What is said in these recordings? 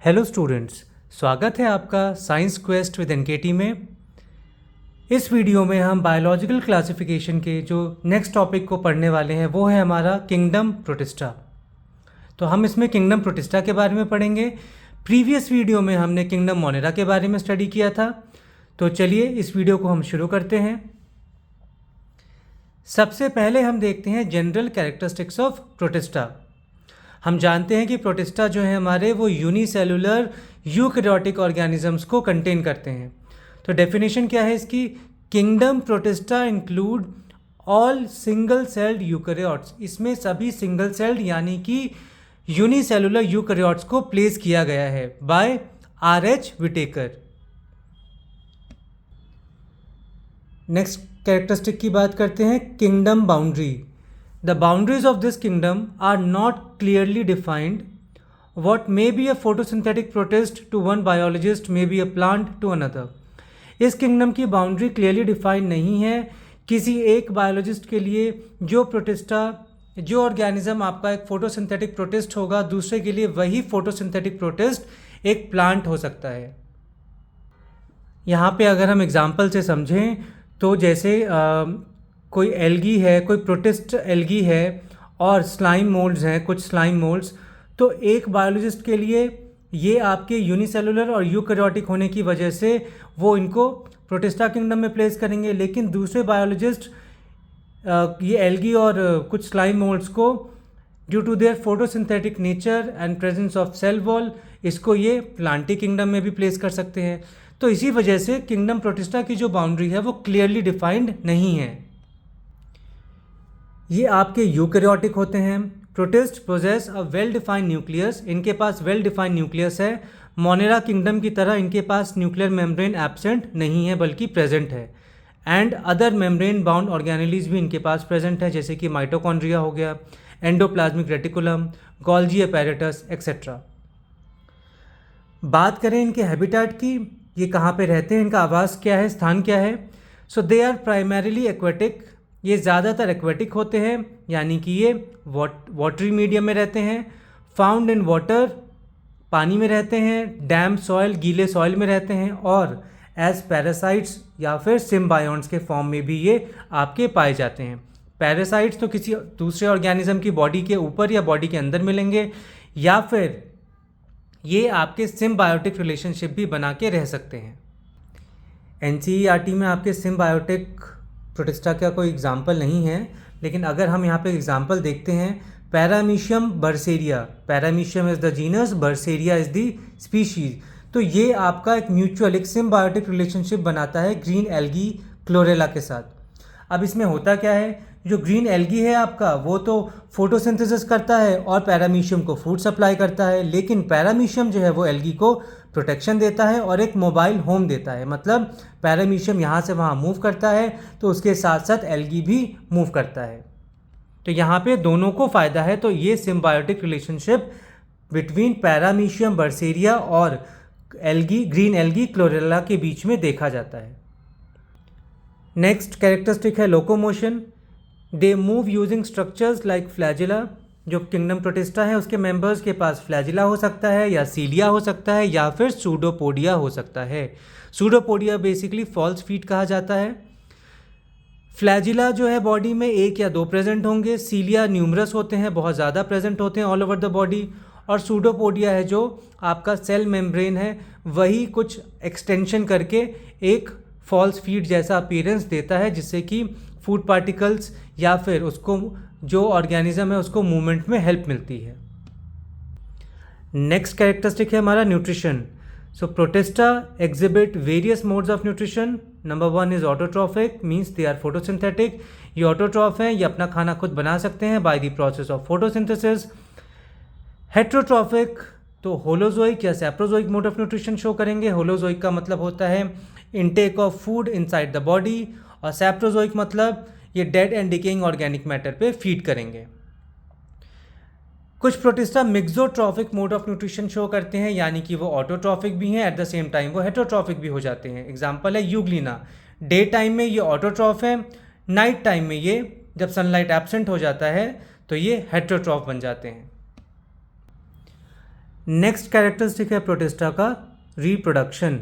Hello students, स्वागत है आपका साइंस क्वेस्ट विद एनकेटी में। इस वीडियो में हम बायोलॉजिकल क्लासिफिकेशन के जो नेक्स्ट टॉपिक को पढ़ने वाले हैं वो है हमारा किंगडम प्रोटिस्टा। तो हम इसमें किंगडम प्रोटिस्टा के बारे में पढ़ेंगे। प्रीवियस वीडियो में हमने किंगडम मोनेरा के बारे में स्टडी किया था। तो चलिए इस वीडियो को हम शुरू करते हैं। सबसे पहले हम देखते हैं जनरल कैरेक्टरिस्टिक्स ऑफ प्रोटिस्टा। हम जानते हैं कि प्रोटिस्टा जो है हमारे वो यूनिसेलुलर यूकैरियोटिक ऑर्गेनिजम्स को कंटेन करते हैं। तो डेफिनेशन क्या है इसकी? Kingdom protista include all single celled eukaryotes. इसमें सभी सिंगल सेल्ड यानी कि यूनिसेलुलर यूकैरियोट्स को प्लेस किया गया है bye R.H. Whittaker. Next characteristic की बात करते हैं, kingdom boundary. The boundaries of this kingdom are not clearly defined. What may be a photosynthetic protist to one biologist may be a plant to another. इस kingdom की boundary clearly defined नहीं है। किसी एक बायोलॉजिस्ट के लिए जो protista जो ऑर्गेनिज्म आपका एक फोटोसिंथेटिक प्रोटिस्ट होगा, दूसरे के लिए वही फोटोसिंथेटिक प्रोटिस्ट एक प्लांट हो सकता है। यहाँ पे अगर हम एग्जाम्पल से समझें तो जैसे कोई एल्गी है, कोई प्रोटिस्ट एल्गी है और स्लाइम मोल्ड्स हैं, कुछ स्लाइम मोल्ड्स। तो एक बायोलॉजिस्ट के लिए ये आपके यूनिसेलुलर और यूकैरियोटिक होने की वजह से वो इनको प्रोटिस्टा किंगडम में प्लेस करेंगे, लेकिन दूसरे बायोलॉजिस्ट ये एल्गी और कुछ स्लाइम मोल्ड्स को due to their photosynthetic nature and presence of cell wall इसको ये प्लांटी किंगडम में भी प्लेस कर सकते हैं। तो इसी वजह से किंगडम प्रोटिस्टा की जो बाउंड्री है वो क्लियरली डिफाइंड नहीं है। ये आपके यूकैरियोटिक होते हैं। Protist possess a well defined nucleus. इनके पास वेल डिफाइंड न्यूक्लियस है। मोनेरा किंगडम की तरह इनके पास न्यूक्लियर मेम्ब्रेन एब्सेंट नहीं है बल्कि प्रेजेंट है। And other membrane bound organelles भी इनके पास प्रेजेंट है, जैसे कि माइटोकॉन्ड्रिया हो गया, endoplasmic reticulum, Golgi apparatus etcetera. बात करें इनके हैबिटेट की, ये कहाँ पे रहते हैं, इनका आवास क्या है, स्थान क्या है? सो दे आर प्राइमरीली एक्वेटिक। ये ज़्यादातर एक्वेटिक होते हैं, यानी कि ये वाटरी मीडियम में रहते हैं। फाउंड इन वाटर, पानी में रहते हैं। डैम सॉइल, गीले सॉइल में रहते हैं। और एज पैरासाइट्स या फिर सिम्बायोन्ट्स के फॉर्म में भी ये आपके पाए जाते हैं। पैरासाइट्स तो किसी दूसरे ऑर्गेनिज्म की बॉडी के ऊपर या बॉडी के अंदर मिलेंगे, या फिर ये आपके सिम्बायोटिक रिलेशनशिप भी बना के रह सकते हैं। NCERT में आपके सिम्बायोटिक प्रोटिस्टा का कोई एग्जाम्पल नहीं है, लेकिन अगर हम यहाँ पे एग्जाम्पल देखते हैं, paramecium bursaria, paramecium is the genus, bursaria is the species. तो ये आपका एक म्यूचुअल एक सिम्बायोटिक रिलेशनशिप बनाता है ग्रीन एल्गी क्लोरेला के साथ। अब इसमें होता क्या है, जो ग्रीन एल्गी है आपका वो तो फोटोसिंथेसिस करता है और पैरामीशियम को फूड सप्लाई करता है, लेकिन पैरामीशियम जो है वो एल्गी को प्रोटेक्शन देता है और एक मोबाइल होम देता है। मतलब पैरामीशियम यहाँ से वहाँ मूव करता है तो उसके साथ साथ एल्गी भी मूव करता है। तो यहाँ पे दोनों को फ़ायदा है। तो ये सिम्बायोटिक रिलेशनशिप बिटवीन पैरामीशियम बर्सेरिया और एल्गी, ग्रीन एल्गी क्लोरेला के बीच में देखा जाता है। नेक्स्ट कैरेक्टरिस्टिक है locomotion. They move using structures like flagella. जो किंगडम प्रोटिस्टा है उसके मेंबर्स के पास फ्लैजिला हो सकता है, या सीलिया हो सकता है, या फिर सूडोपोडिया हो सकता है। सूडोपोडिया बेसिकली फॉल्स फीट कहा जाता है। फ्लैजिला जो है बॉडी में एक या दो प्रेजेंट होंगे। सीलिया न्यूमरस होते हैं, बहुत ज़्यादा प्रेजेंट होते हैं ऑल ओवर द बॉडी। और सूडोपोडिया है जो आपका सेल मेम्ब्रेन है, वही कुछ एक्सटेंशन करके एक फॉल्स फीट जैसा अपीयरेंस देता है, जिससे कि फूड पार्टिकल्स या फिर उसको जो ऑर्गेनिज्म है उसको मूवमेंट में हेल्प मिलती है। नेक्स्ट कैरेक्टरिस्टिक है हमारा nutrition. So Protista exhibit various modes of nutrition. Number 1 is autotrophic, means they are photosynthetic. ये ऑटोट्रॉफ हैं, ये अपना खाना खुद बना सकते हैं by the process of photosynthesis. Heterotrophic तो होलोजोइक या saprozoic mode of nutrition show करेंगे। होलोजोइक का मतलब होता है intake of food inside the body, और सैप्रोजोइक मतलब ये dead and decaying organic matter पे फीड करेंगे। कुछ protista mixotrophic mode of nutrition show करते हैं, यानी कि वो ऑटोट्रॉफिक भी हैं, एट द सेम टाइम वो हेट्रोट्रॉफिक भी हो जाते हैं। एग्जाम्पल है यूग्लिना। डे टाइम में ये ऑटोट्रॉफ है, नाइट टाइम में ये जब सनलाइट एब्सेंट हो जाता है तो ये हेट्रोट्रॉफ बन जाते हैं। नेक्स्ट कैरेक्टरिस्टिक है प्रोटिस्टा का रिप्रोडक्शन।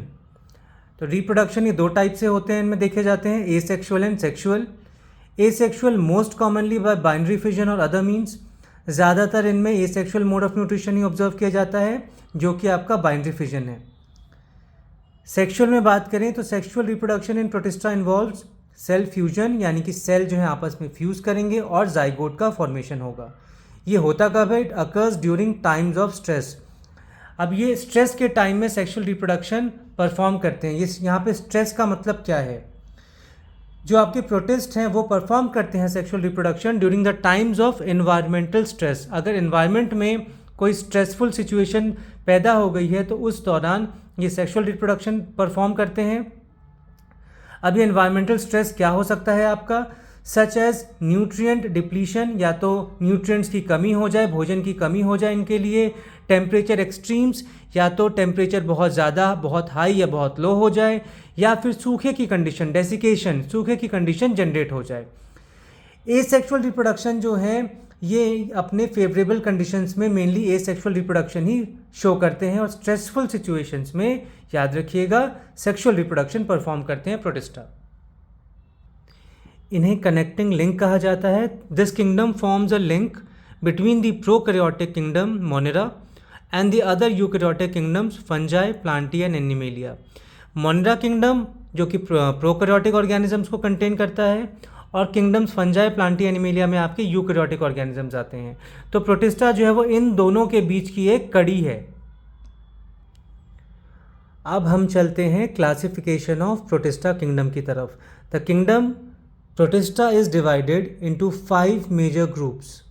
तो रिप्रोडक्शन ये 2 टाइप से होते हैं, इनमें देखे जाते हैं asexual and sexual. Asexual most commonly bye binary fission और अदर मीन्स, ज़्यादातर इनमें asexual mode of nutrition he observe किया जाता है जो कि आपका बाइनरी फिजन है। सेक्सुअल में बात करें तो sexual reproduction in Protista involves cell fusion, यानी कि सेल जो है आपस में फ्यूज़ करेंगे और जाइगोट का फॉर्मेशन होगा। ये होता कब है? It occurs during times of stress. अब ये स्ट्रेस के टाइम में सेक्सुअल रिप्रोडक्शन परफॉर्म करते हैं। ये यहाँ पे स्ट्रेस का मतलब क्या है? जो आपके प्रोटिस्ट हैं वो परफॉर्म करते हैं sexual reproduction during the times of environmental stress. अगर एनवायरनमेंट में कोई स्ट्रेसफुल सिचुएशन पैदा हो गई है तो उस दौरान ये सेक्सुअल रिप्रोडक्शन परफॉर्म करते हैं। अब ये एनवायरमेंटल स्ट्रेस क्या हो सकता है आपका? सच एज न्यूट्रिएंट डिप्लीशन, या तो न्यूट्रिएंट्स की कमी हो जाए, भोजन की कमी हो जाए इनके लिए। टेम्परेचर एक्सट्रीम्स, या तो टेम्परेचर बहुत ज़्यादा, बहुत हाई या बहुत लो हो जाए, या फिर सूखे की कंडीशन, डेसिकेशन, सूखे की कंडीशन जनरेट हो जाए। एसेक्सुअल रिप्रोडक्शन जो है ये अपने फेवरेबल कंडीशंस में मेनली एसेक्सुअल रिप्रोडक्शन ही शो करते हैं और स्ट्रेसफुल सिचुएशंस में, याद रखिएगा, सेक्सुअल रिप्रोडक्शन परफॉर्म करते हैं प्रोटिस्टा। इन्हें कनेक्टिंग लिंक कहा जाता है। This kingdom forms a link between the prokaryotic kingdom Monera and the other eukaryotic kingdoms fungi, Plantae and Animalia. Monera kingdom जो कि प्रोकैरियोटिक ऑर्गेनिजम्स को कंटेन करता है, और किंगडम्स फंजाई, प्लांटिया, एनिमेलिया में आपके यूकैरियोटिक ऑर्गेनिजम्स आते हैं। तो प्रोटिस्टा जो है वो इन दोनों के बीच की एक कड़ी है। अब हम चलते हैं क्लासिफिकेशन ऑफ प्रोटिस्टा किंगडम की तरफ। The kingdom Protista is divided into 5 major groups.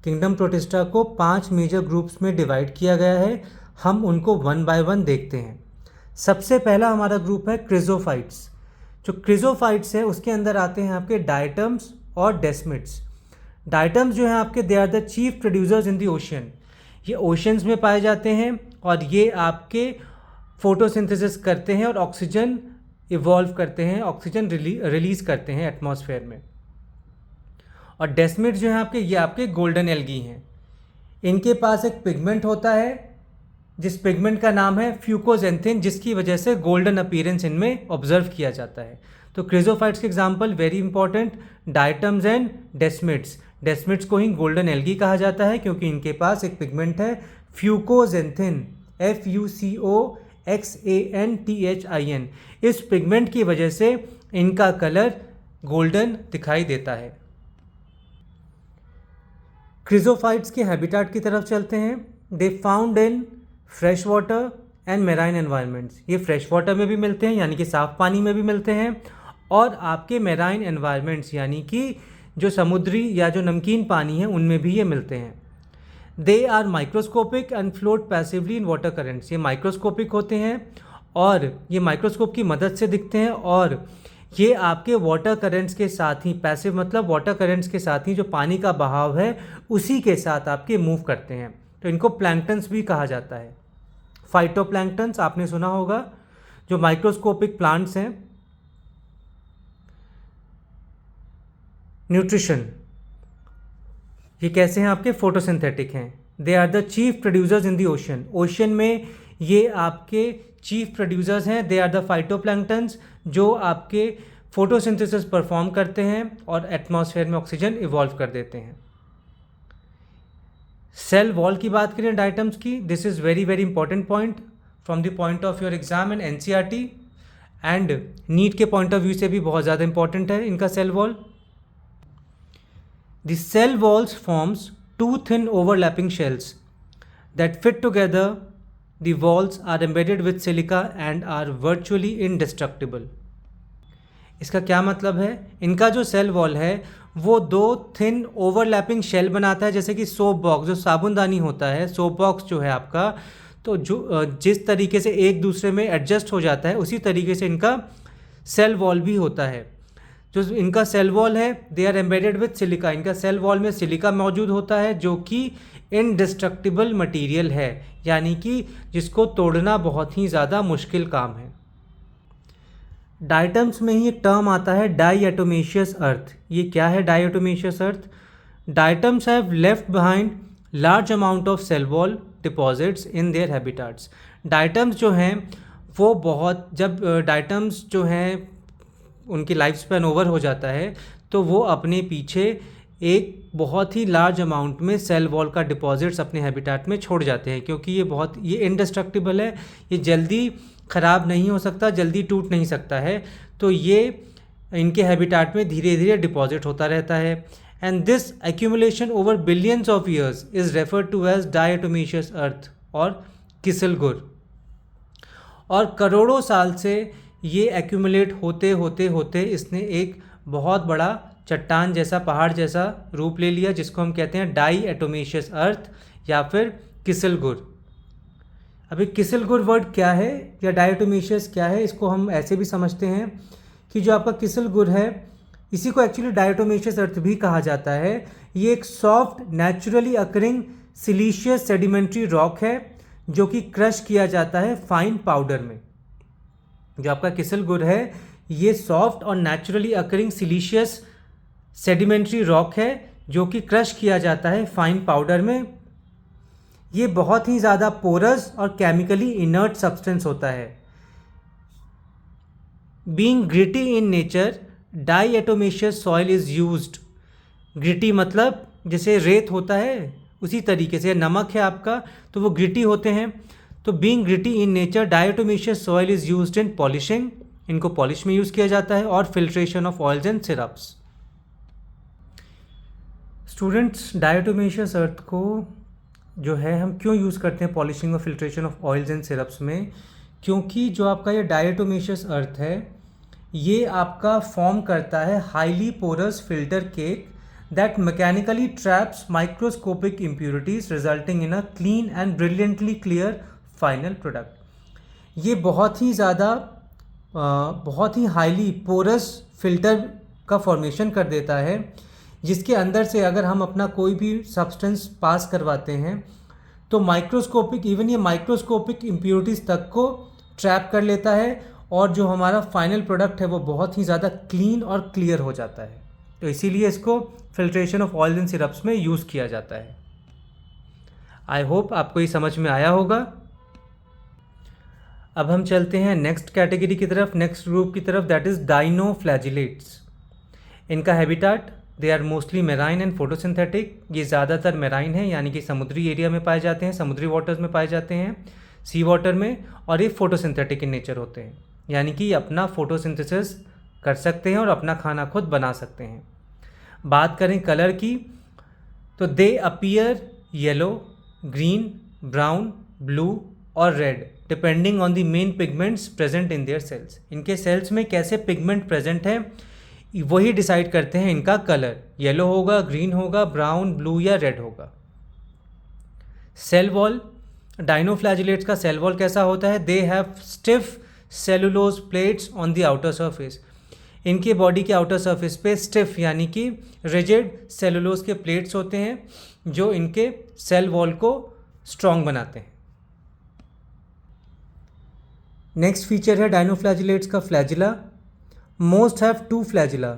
Kingdom Protista को 5 मेजर ग्रुप्स में डिवाइड किया गया है। हम उनको 1 बाय 1 देखते हैं। सबसे पहला हमारा ग्रुप है क्रिजोफाइट्स। जो क्रिजोफाइट्स है उसके अंदर आते हैं आपके डायटम्स और डेस्मिड्स। डायटम्स जो हैं आपके, they are the chief producers in the ocean. ये ओशियंस में पाए जाते हैं और ये आपके फोटोसिंथेसिस करते हैं और ऑक्सीजन इवॉल्व करते हैं, ऑक्सीजन रिलीज करते हैं एटमॉस्फेयर में। और डेस्मिड जो हैं आपके, ये आपके गोल्डन एल्गी हैं। इनके पास एक पिगमेंट होता है जिस पिगमेंट का नाम है फ्यूकोजेंथिन, जिसकी वजह से गोल्डन अपीयरेंस इनमें ऑब्जर्व किया जाता है। तो क्रिजोफाइट्स के example very important, diatoms and desmids. Desmids को ही गोल्डन एल्गी कहा जाता है क्योंकि इनके पास एक पिगमेंट है फ्यूकोजेंथिन, FUCOXANTHIN। इस पिगमेंट की वजह से इनका कलर गोल्डन दिखाई देता है। क्रिजोफाइट्स के हैबिटेट की तरफ चलते हैं। They found in fresh water and marine environments. ये फ्रेश वाटर में भी मिलते हैं यानी कि साफ पानी में भी मिलते हैं, और आपके मेराइन एनवायरनमेंट्स यानी कि जो समुद्री या जो नमकीन पानी है उनमें भी ये मिलते हैं। They are microscopic and float passively in water currents. ये माइक्रोस्कोपिक होते हैं और ये माइक्रोस्कोप की मदद से दिखते हैं, और ये आपके वाटर करेंट्स के साथ ही, पैसिव मतलब वाटर करेंट्स के साथ ही जो पानी का बहाव है उसी के साथ आपके मूव करते हैं। तो इनको प्लैंक्टन्स भी कहा जाता है। फाइटोप्लैंक्टन्स आपने सुना होगा, जो माइक्रोस्कोपिक प्लांट्स हैं। न्यूट्रिशन, ये कैसे हैं आपके? फोटोसिंथेटिक हैं। They are the chief producers in the ocean. Ocean में ये आपके चीफ प्रोड्यूसर्स हैं। दे आर द फाइटोप्लैंक्टन्स जो आपके फोटोसिंथेसिस परफॉर्म करते हैं और एटमॉस्फेयर में ऑक्सीजन इवॉल्व कर देते हैं। सेल वॉल की बात करें डायटम्स की, this is very very important point from the point of your exam and NCERT and NEET के पॉइंट ऑफ व्यू से भी बहुत ज़्यादा इंपॉर्टेंट है इनका cell wall. The cell walls forms 2 thin overlapping shells that fit together. The walls are embedded with silica and are virtually indestructible. इसका क्या मतलब है? इनका जो सेल वॉल है वो 2 थिन ओवरलैपिंग शेल बनाता है, जैसे कि सोप बॉक्स, जो साबुनदानी होता है, सोप बॉक्स जो है आपका, तो जो जिस तरीके से एक दूसरे में एडजस्ट हो जाता है उसी तरीके से इनका सेल वॉल भी होता है। जो इनका सेल वॉल है, they are embedded with silica. इनका सेल वॉल में सिलिका मौजूद होता है जो कि इनडिस्ट्रक्टिबल मटेरियल है, यानी कि जिसको तोड़ना बहुत ही ज़्यादा मुश्किल काम है। डायटम्स में ही एक टर्म आता है डाईएटोमेशियस अर्थ। ये क्या है diatomaceous earth? Diatoms have left behind large amount of cell wall deposits in their habitats. Diatoms जो हैं वो बहुत, जब डायटम्स जो हैं उनकी लाइफ स्पैन ओवर हो जाता है तो वो अपने पीछे एक बहुत ही लार्ज अमाउंट में सेल वॉल का डिपॉजिट्स अपने हैबिटाट में छोड़ जाते हैं, क्योंकि ये इनडिस्ट्रक्टिबल है, ये जल्दी ख़राब नहीं हो सकता, जल्दी टूट नहीं सकता है, तो ये इनके हैबिटाट में धीरे धीरे डिपॉजिट होता रहता है। And this accumulation over billions of years is referred to as diatomaceous earth और किसिलगुर। और करोड़ों साल से ये एक्यूमुलेट होते होते होते इसने एक बहुत बड़ा चट्टान जैसा, पहाड़ जैसा रूप ले लिया, जिसको हम कहते हैं डाईएटोमीशियस अर्थ या फिर किसिलगुर। अभी किसिलगुर वर्ड क्या है या डायटोमीशियस क्या है, इसको हम ऐसे भी समझते हैं कि जो आपका किसिलगुर है इसी को एक्चुअली डायटोमीशियस अर्थ भी कहा जाता है। ये एक soft naturally occurring siliceous sedimentary rock है जो कि क्रश किया जाता है फाइन पाउडर में। जो आपका किसिलगुर है ये सॉफ्ट और naturally occurring siliceous sedimentary rock है जो कि क्रश किया जाता है फाइन पाउडर में। ये बहुत ही ज़्यादा पोरस और केमिकली इनर्ट सब्सटेंस होता है। Being gritty in nature, diatomaceous soil is used. Gritty मतलब जैसे रेत होता है उसी तरीके से, नमक है आपका तो वो ग्रिटी होते हैं। तो being gritty in nature, diatomaceous soil is used in polishing, इनको पॉलिश में यूज़ किया जाता है, और filtration of oils and syrups. Students, diatomaceous earth को जो है हम क्यों यूज़ करते हैं पॉलिशिंग और filtration of oils and syrups में, क्योंकि जो आपका ये डायटोमीशियस अर्थ है ये आपका फॉर्म करता है highly porous filter cake that mechanically traps microscopic impurities resulting in a clean and brilliantly clear final product. ये बहुत ही ज़्यादा बहुत ही हाईली पोरस फिल्टर का फॉर्मेशन कर देता है, जिसके अंदर से अगर हम अपना कोई भी सब्सटेंस पास करवाते हैं तो माइक्रोस्कोपिक, इवन ये माइक्रोस्कोपिक इम्प्यूरिटीज़ तक को ट्रैप कर लेता है, और जो हमारा फाइनल प्रोडक्ट है वो बहुत ही ज़्यादा क्लीन और क्लियर हो जाता है। तो इसीलिए इसको filtration of oils and syrups में यूज़ किया जाता है। आई होप आपको ये समझ में आया होगा। अब हम चलते हैं नेक्स्ट कैटेगरी की तरफ, नेक्स्ट ग्रुप की तरफ, दैट इज़ डाइनोफ्लैजिलेट्स। इनका habitat, they are mostly marine and photosynthetic. ये ज़्यादातर मेराइन है यानी कि समुद्री एरिया में पाए जाते हैं, समुद्री वाटर्स में पाए जाते हैं, सी वाटर में, और ये फोटोसिंथेटिक इन नेचर होते हैं, यानी कि अपना फोटोसिंथेसिस कर सकते हैं और अपना खाना खुद बना सकते हैं। बात करें कलर की तो they appear yellow, green, brown, blue और red depending on the main pigments present in their cells. इनके सेल्स में कैसे पिगमेंट प्रेजेंट है वही डिसाइड करते हैं इनका कलर, येलो होगा, ग्रीन होगा, ब्राउन, ब्लू या रेड होगा। सेल वॉल, डाइनोफ्लैजिलेट्स का सेल वॉल कैसा होता है, they have stiff cellulose plates on the outer surface. इनके बॉडी के आउटर सरफेस पे स्टिफ यानी कि रिजिड सेलुलोज के प्लेट्स होते हैं जो इनके सेल वॉल को स्ट्रॉन्ग बनाते हैं। नेक्स्ट फीचर है डाइनोफ्लैजिलेट्स का फ्लैजिला। Most have 2 flagella.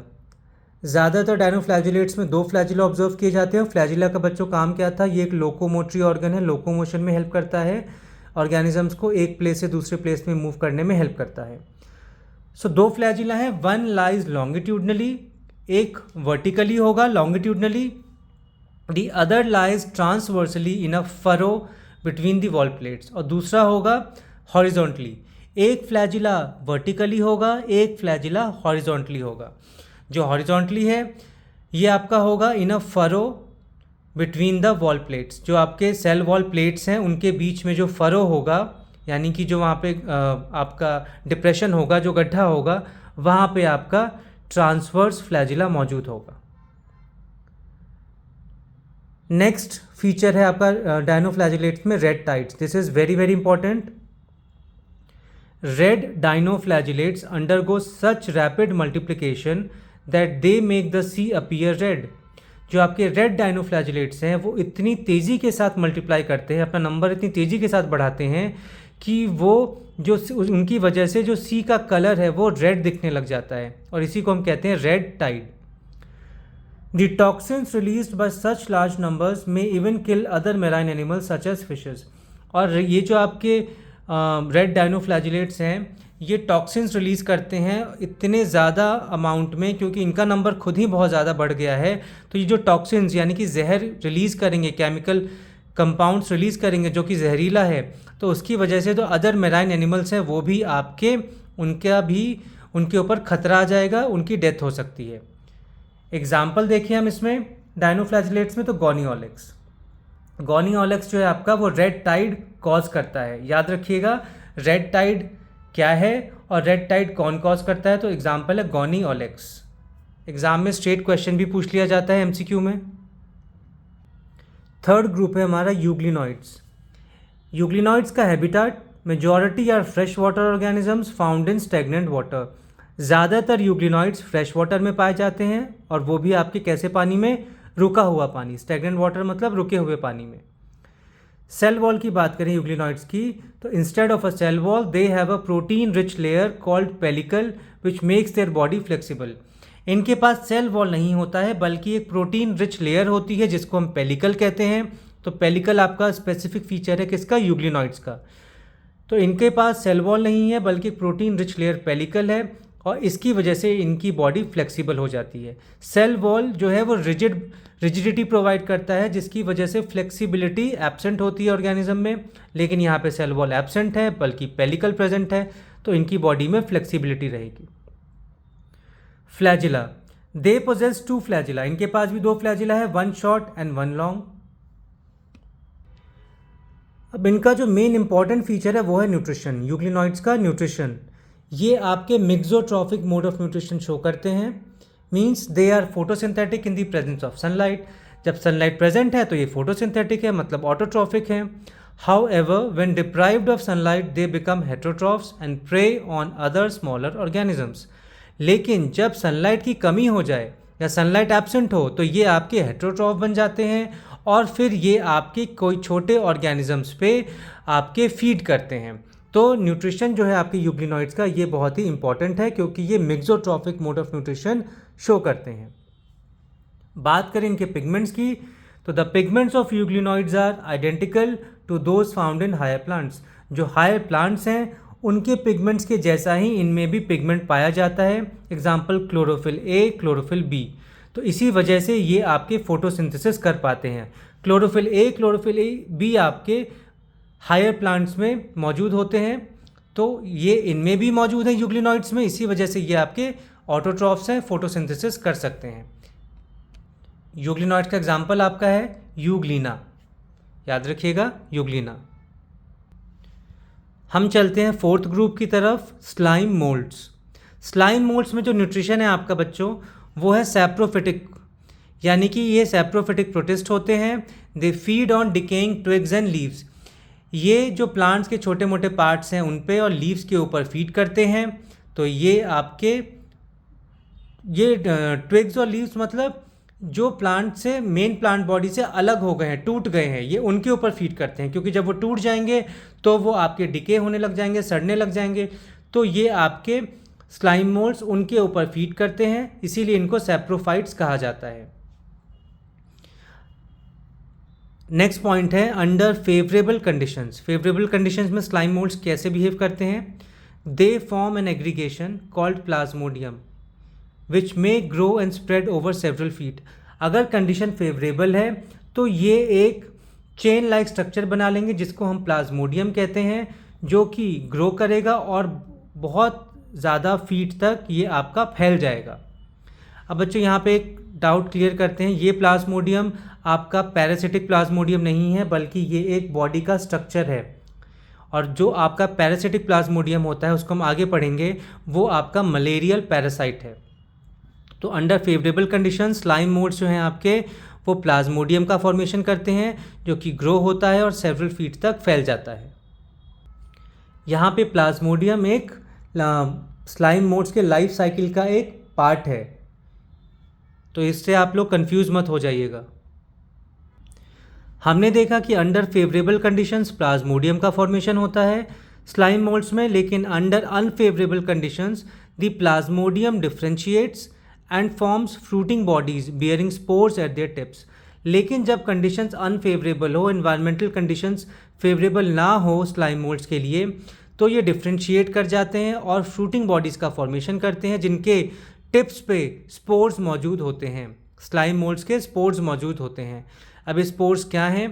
ज़्यादातर डाइनोफ्लैजिलेट्स में 2 फ्लैजिला ऑब्जर्व किए जाते हैं। फ्लैजिला का बच्चों काम क्या था, ये एक लोकोमोटरी ऑर्गन है, लोकोमोशन में हेल्प करता है, ऑर्गेनिजम्स को एक प्लेस से दूसरे प्लेस में मूव करने में हेल्प करता है। सो 2 फ्लैजिला है, वन लाइज लॉन्गिट्यूडनली, एक वर्टिकली होगा longitudinally, the other lies transversely in a furrow between the wall plates, और दूसरा होगा हॉरिजॉन्टली। एक फ्लैजिला वर्टिकली होगा, एक फ्लैजिला हॉरिजॉन्टली होगा। जो हॉरिजॉन्टली है ये आपका होगा in a furrow between the wall plates. जो आपके सेल वॉल प्लेट्स हैं उनके बीच में जो फरो होगा, यानी कि जो वहाँ पे आपका डिप्रेशन होगा, जो गड्ढा होगा, वहाँ पे आपका ट्रांसवर्स फ्लैजिला मौजूद होगा। नेक्स्ट फीचर है आपका डाइनोफ्लैजिलेट्स में red tides. This is very very important. Red dinoflagellates undergo such rapid multiplication that they make the sea appear red. जो आपके रेड डाइनोफ्लैजिलेट्स हैं वो इतनी तेज़ी के साथ मल्टीप्लाई करते हैं, अपना नंबर इतनी तेज़ी के साथ बढ़ाते हैं कि वो जो उनकी वजह से जो सी का कलर है वो रेड दिखने लग जाता है, और इसी को हम कहते हैं red tide. The toxins released by such large numbers में even kill other marine animals such as fishes. और ये जो आपके रेड डायनोफ्लैजिलेट्स हैं ये टॉक्सिन्स रिलीज़ करते हैं इतने ज़्यादा अमाउंट में, क्योंकि इनका नंबर खुद ही बहुत ज़्यादा बढ़ गया है। तो ये जो टॉक्सिन्स यानी कि जहर रिलीज़ करेंगे, केमिकल कंपाउंड्स रिलीज़ करेंगे जो कि जहरीला है, तो उसकी वजह से जो अदर मेराइन एनिमल्स हैं वो भी उनके ऊपर खतरा आ जाएगा, उनकी डेथ हो सकती है। एग्जाम्पल देखिए हम इसमें डायनोफ्लैजिलेट्स में, तो गोनियोलेक्स। गोनियोलेक्स जो है आपका वो रेड टाइड कॉज करता है। याद रखिएगा रेड टाइड क्या है और रेड टाइड कौन कॉज करता है। तो एग्जाम्पल है गोनियोलेक्स। एग्जाम में स्ट्रेट क्वेश्चन भी पूछ लिया जाता है एमसीक्यू में। थर्ड ग्रुप है हमारा यूग्लिनॉइड्स। यूग्लिनॉइड्स का habitat majority are fresh water organisms found in stagnant water. ज़्यादातर यूग्लिनॉइड्स फ्रेश वाटर में पाए जाते हैं और वो भी आपके कैसे पानी में, रुका हुआ पानी। स्टेगनेंट वाटर मतलब रुके हुए पानी में। सेल वॉल की बात करें यूग्लिनॉइड्स की, तो instead of a cell wall they have a protein rich layer called pellicle which makes their body flexible. इनके पास सेल वॉल नहीं होता है बल्कि एक प्रोटीन रिच लेयर होती है जिसको हम पेलिकल कहते हैं। तो पेलिकल आपका स्पेसिफिक फीचर है किसका, यूग्लिनॉइड्स का। तो इनके पास सेल वॉल नहीं है बल्कि प्रोटीन रिच लेयर पेलिकल है और इसकी वजह से इनकी बॉडी फ्लेक्सिबल हो जाती है। सेल वॉल जो है वो रिजिडिटी प्रोवाइड करता है जिसकी वजह से फ्लेक्सिबिलिटी एब्सेंट होती है ऑर्गेनिज्म में, लेकिन यहाँ पे सेल वॉल एब्सेंट है बल्कि पेलिकल प्रेजेंट है, तो इनकी बॉडी में फ्लेक्सिबिलिटी रहेगी। Flagella, they possess 2 flagella. इनके पास भी 2 फ्लैजिला है, 1 शॉर्ट एंड 1 लॉन्ग। अब इनका जो मेन इंपॉर्टेंट फीचर है वो है न्यूट्रिशन। यूग्लिनॉइड्स का न्यूट्रिशन, ये आपके mixotrophic mode of nutrition show करते हैं। Means they are photosynthetic in the presence of sunlight. जब सनलाइट प्रेजेंट है तो ये फोटोसिंथेटिक है, मतलब ऑटोट्रॉफिक है। However when deprived of sunlight they become heterotrophs and prey on other smaller organisms. लेकिन जब सनलाइट की कमी हो जाए या सनलाइट एब्सेंट हो तो ये आपके हेट्रोट्रॉफ बन जाते हैं और फिर ये आपके कोई छोटे ऑर्गेनिजम्स पे आपके फीड करते हैं। तो न्यूट्रिशन जो है आपके यूग्लिनॉइड्स का ये बहुत ही इंपॉर्टेंट है क्योंकि ये mixotrophic mode of nutrition show करते हैं। बात करें इनके पिगमेंट्स की, तो the pigments of euglenoids are identical to those found in higher plants. जो हायर प्लांट्स हैं उनके पिगमेंट्स के जैसा ही इनमें भी पिगमेंट पाया जाता है। Example chlorophyll A, chlorophyll B. तो इसी वजह से ये आपके फोटोसिंथेसिस कर पाते हैं। क्लोरोफिल ए बी आपके हायर प्लांट्स में मौजूद होते हैं, तो ये इनमें भी मौजूद है यूग्लिनॉइड्स में, इसी वजह से ये आपके ऑटोट्रॉफ्स हैं, फोटोसिंथेसिस कर सकते हैं। यूग्लिनॉइड्स का एग्जाम्पल आपका है यूग्लिना। याद रखिएगा यूग्लिना। हम चलते हैं फोर्थ ग्रुप की तरफ, स्लाइम मोल्ड्स। स्लाइम मोल्ड्स में जो न्यूट्रिशन है आपका बच्चों वो है सैप्रोफिटिक, यानी कि ये सैप्रोफिटिक प्रोटिस्ट होते हैं। They feed on decaying twigs and leaves. ये जो प्लांट्स के छोटे मोटे पार्ट्स हैं उन पे और लीव्स के ऊपर फीड करते हैं। तो ये आपके ये ट्विग्स और लीव्स मतलब जो प्लांट से मेन प्लांट बॉडी से अलग हो गए हैं, टूट गए हैं, ये उनके ऊपर फीड करते हैं क्योंकि जब वो टूट जाएंगे तो वो आपके डिके होने लग जाएंगे, सड़ने लग जाएंगे। तो ये आपके स्लाइम मोल्ड्स उनके ऊपर फीड करते हैं, इसीलिए इनको सैप्रोफाइट्स कहा जाता है। नेक्स्ट पॉइंट है under favourable conditions. Favourable conditions में स्लाइम मोल्ड्स कैसे बिहेव करते हैं? They form an aggregation called plasmodium which may grow and spread over several feet. अगर कंडीशन फेवरेबल है तो ये एक चेन लाइक स्ट्रक्चर बना लेंगे जिसको हम प्लाज्मोडियम कहते हैं, जो कि ग्रो करेगा और बहुत ज़्यादा फीट तक ये आपका फैल जाएगा। अब बच्चों यहाँ पे एक डाउट क्लियर करते हैं, ये प्लाज्मोडियम आपका पैरासिटिक प्लाज्मोडियम नहीं है बल्कि ये एक बॉडी का स्ट्रक्चर है। और जो आपका पैरासिटिक प्लाज्मोडियम होता है उसको हम आगे पढ़ेंगे, वो आपका मलेरियल पैरासाइट है। तो under favourable condition slime moulds जो हैं आपके वो प्लाज्मोडियम का फॉर्मेशन करते हैं जो कि ग्रो होता है और सेवरल फीट तक फैल जाता है। यहाँ पे प्लाज्मोडियम एक स्लाइम मोल्ड्स के लाइफ साइकिल का एक पार्ट है, तो इससे आप लोग कंफ्यूज मत हो जाइएगा। हमने देखा कि अंडर फेवरेबल कंडीशंस प्लाज्मोडियम का फॉर्मेशन होता है स्लाइम मोल्ड्स में, लेकिन under unfavourable conditions the Plasmodium differentiates and forms fruiting bodies bearing spores eight there tips. लेकिन जब कंडीशंस अनफेवरेबल हो, एनवायरमेंटल कंडीशंस फेवरेबल ना हो स्लाइम मोल्ड्स के लिए, तो ये डिफ्रेंशिएट कर जाते हैं और फ्रूटिंग बॉडीज़ का फॉर्मेशन करते हैं जिनके टिप्स पे स्पोर्स मौजूद होते हैं। स्लाइम मोल्ड्स के स्पोर्स मौजूद होते हैं। अब ये स्पोर्स क्या हैं?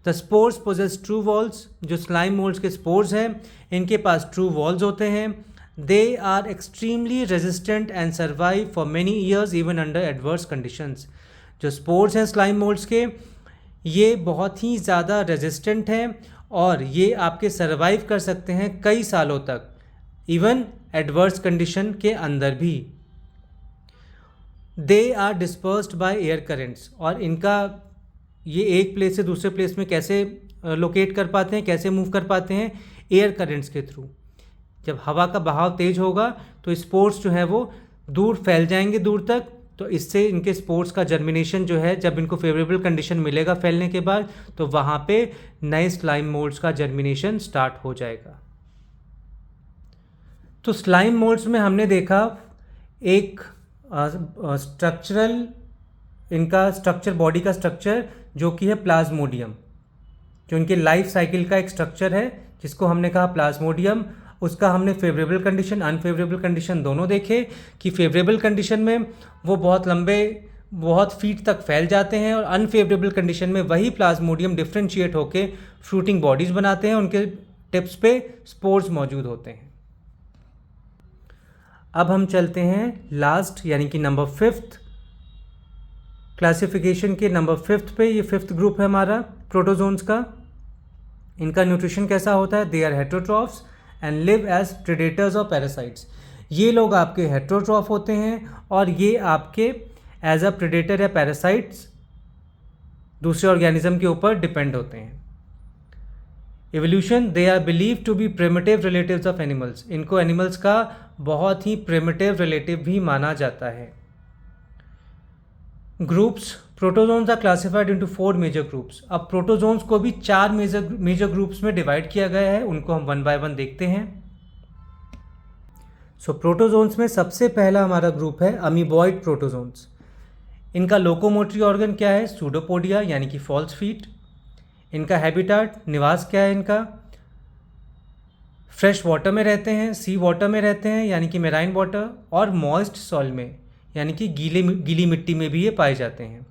The spores possess true walls. जो स्लाइम मोल्ड्स के स्पोर्स हैं इनके पास ट्रू वॉल्स होते हैं। They are extremely resistant and survive for many years even under adverse conditions. जो स्पोर्स हैं स्लाइम मोल्ड्स के, ये बहुत ही ज़्यादा रेजिस्टेंट हैं और ये आपके सर्वाइव कर सकते हैं कई सालों तक, इवन एडवर्स कंडीशन के अंदर भी। They are dispersed by air currents. और इनका ये एक प्लेस से दूसरे प्लेस में कैसे लोकेट कर पाते हैं, कैसे मूव कर पाते हैं? एयर करेंट्स के थ्रू। जब हवा का बहाव तेज होगा तो स्पोर्स जो है वो दूर फैल जाएंगे दूर तक, तो इससे इनके स्पोर्स का जर्मिनेशन जो है, जब इनको फेवरेबल कंडीशन मिलेगा फैलने के बाद, तो वहाँ पे नए स्लाइम मोल्ड्स का जर्मिनेशन स्टार्ट हो जाएगा। तो स्लाइम मोल्ड्स में हमने देखा एक स्ट्रक्चरल, इनका स्ट्रक्चर, बॉडी का स्ट्रक्चर जो कि है प्लाज्मोडियम, जो इनके लाइफ साइकिल का एक स्ट्रक्चर है जिसको हमने कहा प्लाज्मोडियम। उसका हमने फेवरेबल कंडीशन, अनफेवरेबल कंडीशन दोनों देखे कि फेवरेबल कंडीशन में वो बहुत लंबे, बहुत फीट तक फैल जाते हैं और अनफेवरेबल कंडीशन में वही प्लाज्मोडियम डिफ्रेंशिएट होकर फ्रूटिंग बॉडीज़ बनाते हैं, उनके टिप्स पे स्पोर्स मौजूद होते हैं। अब हम चलते हैं लास्ट यानी कि नंबर 5th क्लासिफिकेशन के नंबर 5th पे। ये 5th ग्रुप है हमारा प्रोटोजोन्स का। इनका न्यूट्रिशन कैसा होता है? They are heterotrophs and live as predators और पैरासाइट्स। ये लोग आपके हेटेरोट्रॉफ होते हैं और ये आपके एज अ प्रेडेटर या पैरासाइट्स दूसरे ऑर्गेनिज्म के ऊपर डिपेंड होते हैं। Evolution, they are believe to be primitive relatives of animals. इनको एनिमल्स का बहुत ही प्रिमिटिव रिलेटिव भी माना जाता है। Groups, protozoans are classified into 4 major groups. अब प्रोटोजोन्स को भी 4 मेजर ग्रुप्स में डिवाइड किया गया है, उनको हम 1 बाय 1 देखते हैं। सो प्रोटोजोन्स में सबसे पहला हमारा ग्रुप है अमीबॉइड प्रोटोजोन्स। इनका लोकोमोटरी ऑर्गन क्या है? सूडोपोडिया यानी कि फॉल्स फीट। इनका हैबिटाट, निवास क्या है इनका? फ्रेश वाटर में रहते हैं, सी वाटर में रहते हैं यानी कि मेराइन वाटर, और मॉइस्ट सॉइल में यानी कि गीली मिट्टी में भी ये पाए जाते हैं।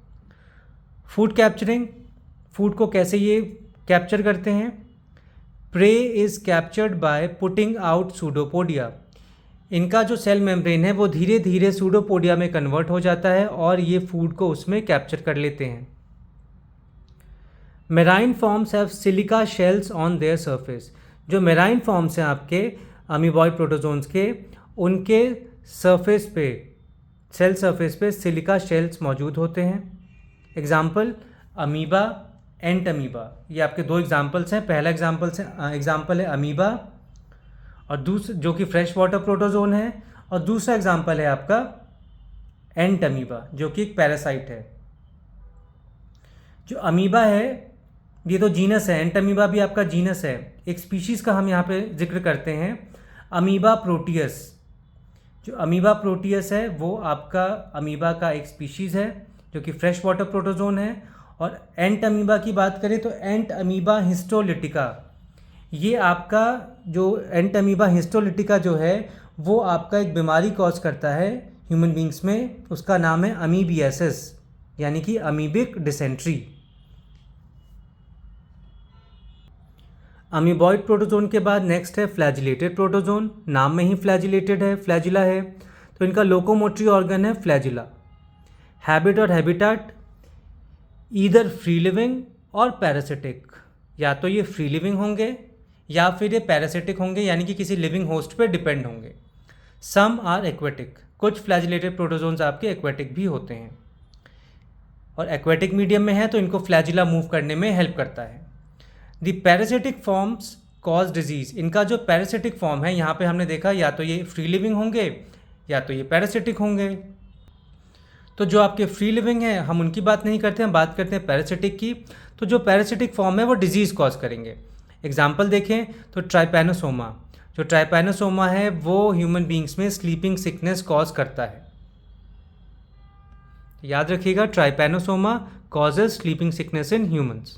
फूड कैप्चरिंग, फूड को कैसे ये कैप्चर करते हैं? Prey is captured by putting out pseudopodia. इनका जो सेल मेम्ब्रेन है वो धीरे धीरे सूडोपोडिया में कन्वर्ट हो जाता है और ये फूड को उसमें कैप्चर कर लेते हैं। Marine forms have silica shells on their surface. जो मेराइन फॉर्म्स हैं आपके अमीबॉइड प्रोटोजोन्स के, उनके सरफेस पे, सेल सरफेस पे सिलिका शेल्स मौजूद होते हैं। एग्जाम्पल अमीबा, एंट अमीबा, ये आपके 2 एग्जाम्पल्स हैं। पहला एग्जाम्पल है अमीबा और दूसरा जो कि फ्रेश वाटर प्रोटोजोन है, और दूसरा एग्जाम्पल है आपका एंट अमीबा जो कि एक पैरासाइट है। जो अमीबा है ये तो जीनस है, एंट अमीबा भी आपका जीनस है। एक स्पीशीज़ का हम यहाँ पे जिक्र करते हैं, अमीबा प्रोटियस। जो अमीबा प्रोटियस है वो आपका अमीबा का एक स्पीशीज़ है जो कि फ्रेश वाटर प्रोटोजोन है। और एंट अमीबा की बात करें तो एंट अमीबा हिस्टोलिटिका, ये आपका जो एंट अमीबा हिस्टोलिटिका जो है वो आपका एक बीमारी कॉज करता है ह्यूमन बींग्स में, उसका नाम है अमीबियासिस यानी कि अमीबिक डिसेंट्री। अमीबॉइड प्रोटोजोन के बाद नेक्स्ट है फ्लैजिलेटेड प्रोटोजोन। नाम में ही फ्लैजिलेटेड है, फ्लैजिला है, तो इनका लोकोमोटरी ऑर्गन है फ्लैजिला। हैबिट और हैबिटाट, ईदर फ्री लिविंग और पैरासिटिक। या तो ये फ्री लिविंग होंगे या फिर ये पैरासिटिक होंगे यानी कि किसी लिविंग होस्ट पे डिपेंड होंगे। सम आर एक्वेटिक, कुछ फ्लैजिलेटेड प्रोटोजोन्स आपके एक्वेटिक भी होते हैं और एक्वेटिक मीडियम में है तो इनको फ्लैजिला मूव करने में हेल्प करता है। The parasitic forms cause disease. इनका जो पैरासिटिक फॉर्म है यहाँ पे हमने देखा या तो ये फ्री लिविंग होंगे या तो ये पैरासिटिक होंगे। तो जो आपके फ्री लिविंग हैं हम उनकी बात नहीं करते, हम बात करते हैं पैरासिटिक की। तो जो पैरासिटिक फॉर्म है वो डिजीज़ कॉज करेंगे। एग्जाम्पल देखें तो ट्राइपैनोसोमा, जो ट्राइपैनोसोमा है वो ह्यूमन बींग्स में स्लीपिंग सिकनेस कॉज करता है। याद रखिएगा, trypanosoma causes sleeping sickness in humans.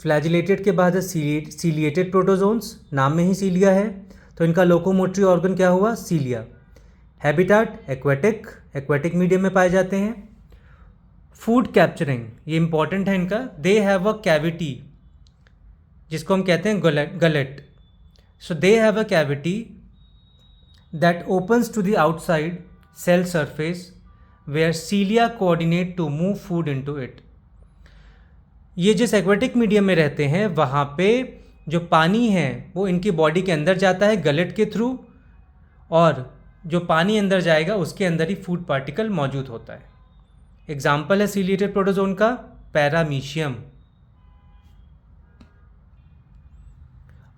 Flagellated के बाद सीलिएटेड प्रोटोजोन्स, नाम में ही सीलिया है, तो इनका लोकोमोटरी ऑर्गन क्या हुआ, सीलिया। हैबिटाट एक्वेटिक, एक्वेटिक मीडियम में पाए जाते हैं। फूड कैप्चरिंग, ये इंपॉर्टेंट है इनका, दे हैव अ कैविटी जिसको हम कहते हैं gullet. So they have a cavity that opens to the outside cell surface where cilia coordinate to move food into it. ये जिस एक्वेटिक मीडियम में रहते हैं वहाँ पे जो पानी है वो इनकी बॉडी के अंदर जाता है गलेट के थ्रू, और जो पानी अंदर जाएगा उसके अंदर ही फूड पार्टिकल मौजूद होता है। एग्जाम्पल है सीलिएटेड प्रोटोजोन का पैरामीशियम।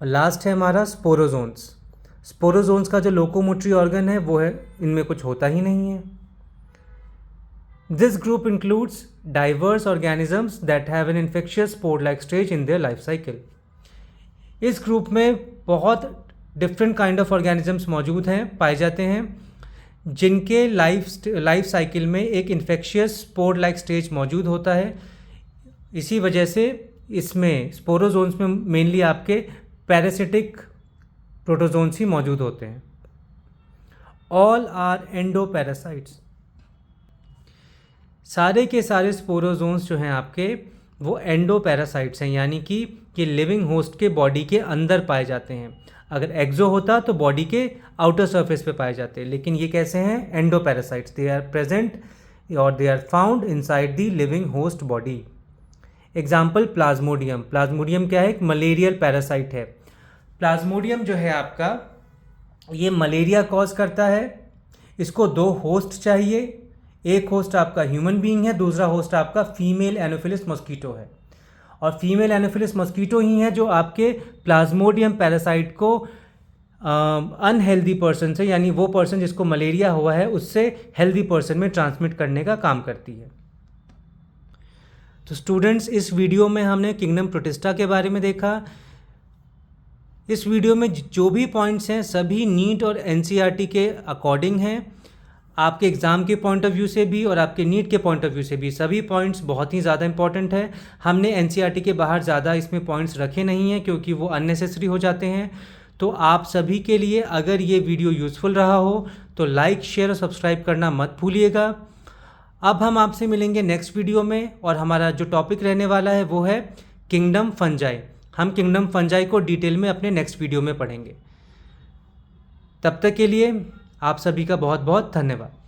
और लास्ट है हमारा स्पोरोजोन्स। स्पोरोजोन्स का जो लोकोमोटरी ऑर्गन है वो है, इनमें कुछ होता ही नहीं है। This group includes diverse organisms that have an infectious spore like stage in their life cycle. इस ग्रुप में बहुत डिफरेंट काइंड ऑफ ऑर्गेनिजम्स मौजूद हैं, पाए जाते हैं, जिनके लाइफ साइकिल में एक इन्फेक्शियस स्पोर लाइक स्टेज मौजूद होता है। इसी वजह से इसमें स्पोरोजोन्स में मेनली आपके पैरासिटिक प्रोटोजोन्स ही मौजूद होते हैं। All are endoparasites. सारे के सारे स्पोरोजोन्स जो हैं आपके वो एंडोपैरासाइट्स हैं, यानी कि ये लिविंग होस्ट के बॉडी के अंदर पाए जाते हैं। अगर एक्सो होता तो बॉडी के आउटर सरफेस पे पाए जाते हैं, लेकिन ये कैसे हैं, एंडोपैरासाइट्स। दे आर प्रेजेंट और they are found inside the living host body. Example plasmodium. Plasmodium क्या है, एक मलेरियल पैरासाइट है। प्लाज्मोडियम जो है आपका ये मलेरिया कॉज करता है। इसको 2 होस्ट चाहिए, एक होस्ट आपका ह्यूमन बीइंग है, दूसरा होस्ट आपका फीमेल एनोफिलिस मॉस्किटो है। और फीमेल एनोफिलिस मॉस्किटो ही है जो आपके प्लाज्मोडियम पैरासाइट को अनहेल्दी पर्सन से, यानी वो पर्सन जिसको मलेरिया हुआ है उससे हेल्दी पर्सन में ट्रांसमिट करने का काम करती है। तो स्टूडेंट्स, इस वीडियो में हमने किंगडम प्रोटिस्टा के बारे में देखा। इस वीडियो में जो भी पॉइंट्स हैं सभी नीट और एनसीईआरटी के अकॉर्डिंग हैं। आपके एग्ज़ाम के पॉइंट ऑफ व्यू से भी और आपके नीट के पॉइंट ऑफ व्यू से भी सभी पॉइंट्स बहुत ही ज़्यादा इंपॉर्टेंट है। हमने एनसीईआरटी के बाहर ज़्यादा इसमें पॉइंट्स रखे नहीं हैं क्योंकि वो अननेसेसरी हो जाते हैं। तो आप सभी के लिए अगर ये वीडियो यूज़फुल रहा हो तो लाइक, शेयर और सब्सक्राइब करना मत भूलिएगा। अब हम आपसे मिलेंगे नेक्स्ट वीडियो में, और हमारा जो टॉपिक रहने वाला है वो है किंगडम फंजाई। हम किंगडम फंजाई को डिटेल में अपने नेक्स्ट वीडियो में पढ़ेंगे। तब तक के लिए आप सभी का बहुत बहुत धन्यवाद।